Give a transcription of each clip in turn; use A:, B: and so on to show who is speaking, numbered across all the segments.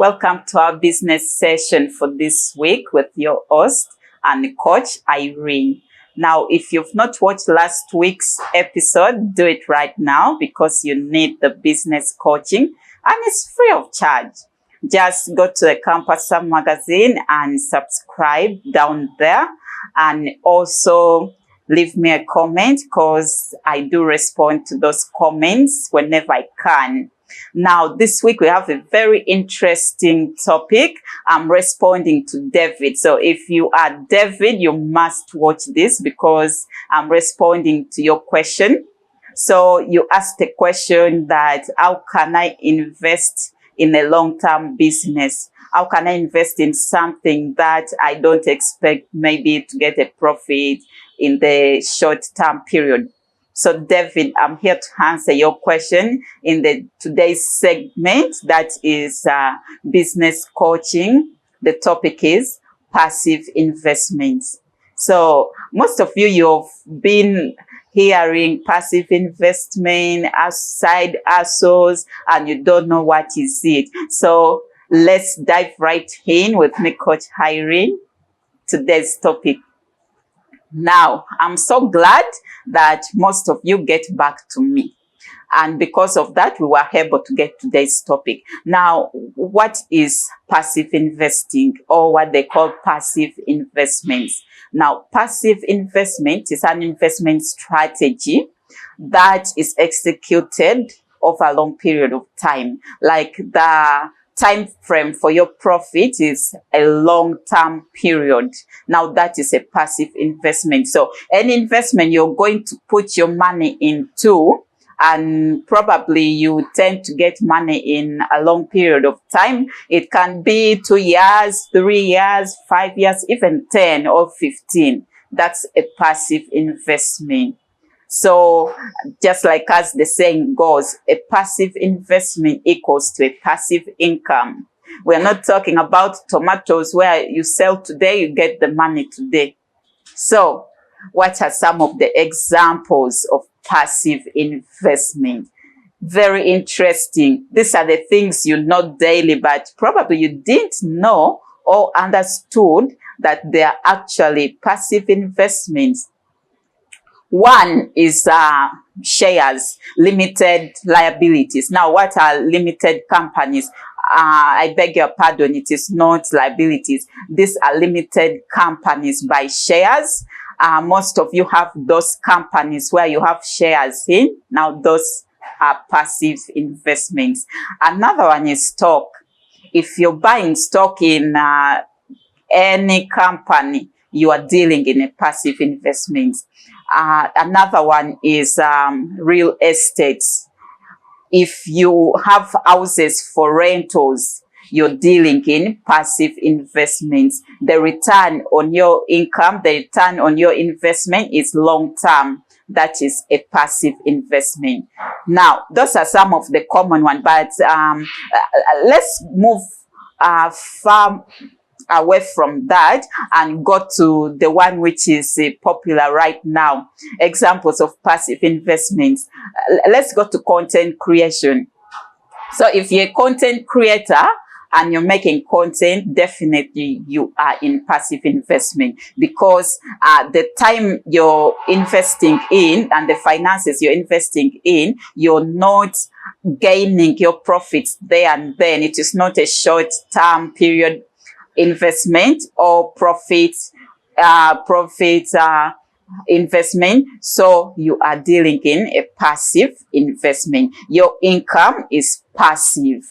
A: Welcome to our business session for this week with your host and coach, Irene. Now, if you've not watched last week's episode, do it right now because you need the business coaching and it's free of charge. Just go to the Campus Sub magazine and subscribe down there, and also leave me a comment because I do respond to those comments whenever I can. Now, this week we have a very interesting topic. I'm responding to David. So if you are David, you must watch this because I'm responding to your question. So you asked a question that how can I invest in a long-term business? How can I invest in something that I don't expect maybe to get a profit in the short-term period? So David, I'm here to answer your question in today's segment, that is business coaching. The topic is passive investments. So most of you've been hearing passive investment, side hustles, and you don't know what is it. So let's dive right in with me, Coach Irene, today's topic. Now, I'm so glad that most of you get back to me. And because of that, we were able to get today's topic. Now, what is passive investing, or what they call passive investments? Now, passive investment is an investment strategy that is executed over a long period of time. Like the time frame for your profit is a long-term period. Now that is a passive investment. So any investment you're going to put your money into, and probably you tend to get money in a long period of time. It can be 2 years, 3 years, 5 years, even 10 or 15. That's a passive investment. So just like as the saying goes, a passive investment equals to a passive income. We're not talking about tomatoes where you sell today, you get the money today. So what are some of the examples of passive investment? Very interesting. These are the things you know daily, but probably you didn't know or understood that they are actually passive investments. One is shares, limited liabilities. Now, what are limited companies? I beg your pardon, it is not liabilities. These are limited companies by shares. Most of you have those companies where you have shares in. Now, those are passive investments. Another one is stock. If you're buying stock in any company, you are dealing in a passive investment. Another one is real estate. If you have houses for rentals, you're dealing in passive investments. The return on your income, the return on your investment is long-term. That is a passive investment. Now, those are some of the common ones, but let's move far away from that and go to the one which is popular right now. Examples of passive investments. Let's go to content creation. So if you're a content creator and you're making content, definitely you are in passive investment, because the time you're investing in and the finances you're investing in, you're not gaining your profits there and then. It is not a short-term period investment or profit investment. So you are dealing in a passive investment. Your income is passive.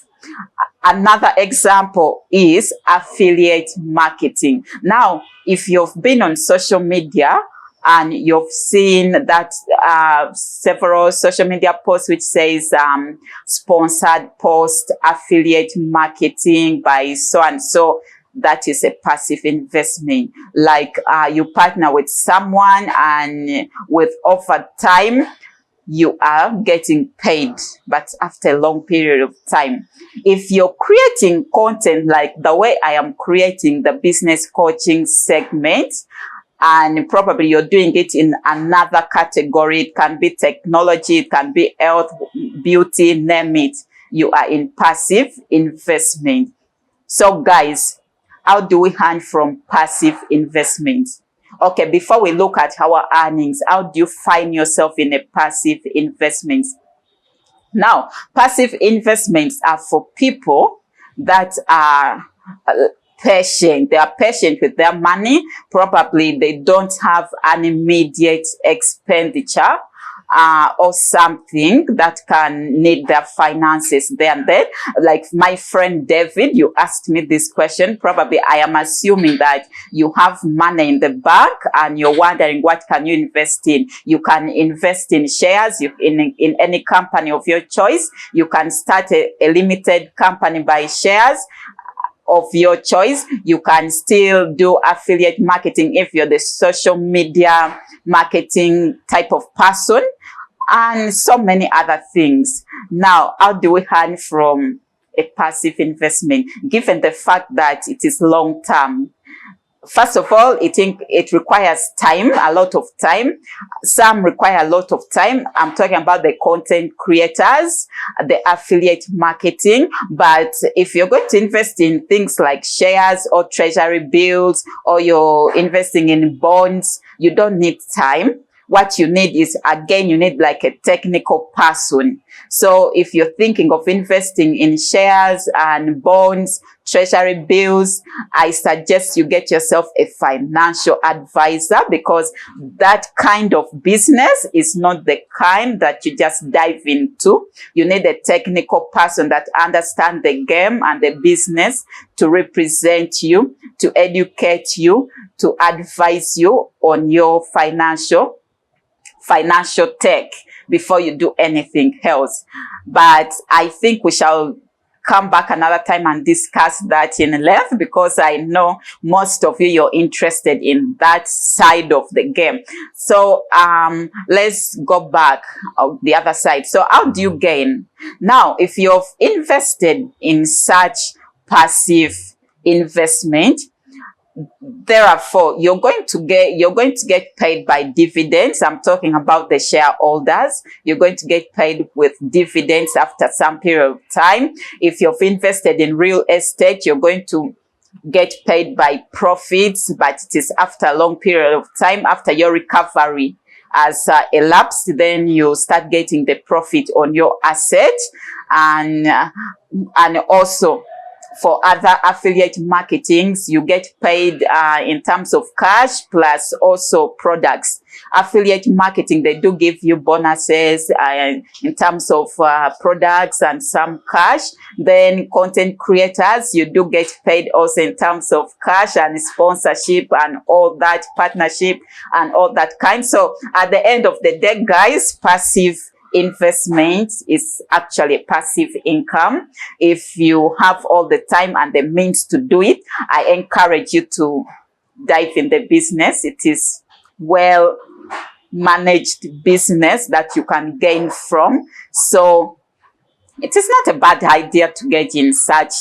A: Another example is affiliate marketing. Now, if you've been on social media and you've seen that several social media posts which says sponsored post, affiliate marketing by so and so, that is a passive investment. Like you partner with someone and with over time, you are getting paid, but after a long period of time. If you're creating content like the way I am creating the business coaching segment, and probably you're doing it in another category, it can be technology, it can be health, beauty, name it, you are in passive investment. So guys, how do we earn from passive investments? Okay, before we look at our earnings, how do you find yourself in a passive investment? Now, passive investments are for people that are patient. They are patient with their money. Probably they don't have an immediate expenditure or something that can need their finances there and then. Like my friend David, you asked me this question. Probably I am assuming that you have money in the bank and you're wondering what can you invest in. You can invest in shares in any company of your choice. You can start a limited company by shares of your choice. You can still do affiliate marketing if you're the social media marketing type of person, and so many other things. Now, how do we earn from a passive investment, given the fact that it is long term? First of all, it requires time, a lot of time. Some require a lot of time. I'm talking about the content creators, the affiliate marketing. But if you're going to invest in things like shares or treasury bills, or you're investing in bonds, you don't need time. What you need is, again, you need like a technical person. So if you're thinking of investing in shares and bonds, treasury bills, I suggest you get yourself a financial advisor, because that kind of business is not the kind that you just dive into. You need a technical person that understands the game and the business to represent you, to educate you, to advise you on your financial tech before you do anything else. But I think we shall come back another time and discuss that in length, because I know most of you're interested in that side of the game. So let's go back on the other side. So how do you gain? Now, if you've invested in such passive investment, therefore, you're going to get paid by dividends. I'm talking about the shareholders. You're going to get paid with dividends after some period of time. If you've invested in real estate, you're going to get paid by profits, but it is after a long period of time. After your recovery has elapsed, then you start getting the profit on your asset. And also, for other affiliate marketings, you get paid in terms of cash plus also products. Affiliate marketing, they do give you bonuses in terms of products and some cash. Then content creators, you do get paid also in terms of cash and sponsorship and all that, partnership and all that kind. So at the end of the day, guys, passive investment is actually passive income. If you have all the time and the means to do it, I encourage you to dive in the business. It is well managed business that you can gain from. So it is not a bad idea to get in such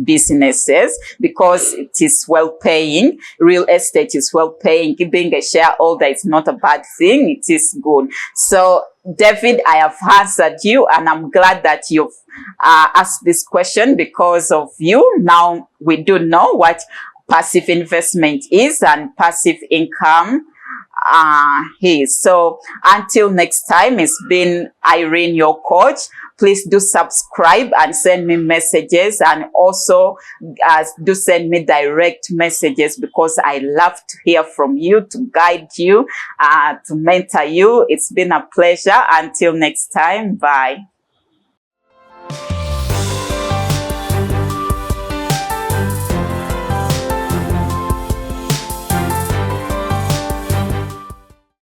A: businesses, because it is well paying. Real estate is well paying. Being a shareholder is not a bad thing. It is good. So David, I have answered you, and I'm glad that you've asked this question. Because of you, now we do know what passive investment is and passive income is. So until next time, it's been Irene, your coach. Please do subscribe and send me messages, and also do send me direct messages, because I love to hear from you, to guide you, to mentor you. It's been a pleasure. Until next time, bye.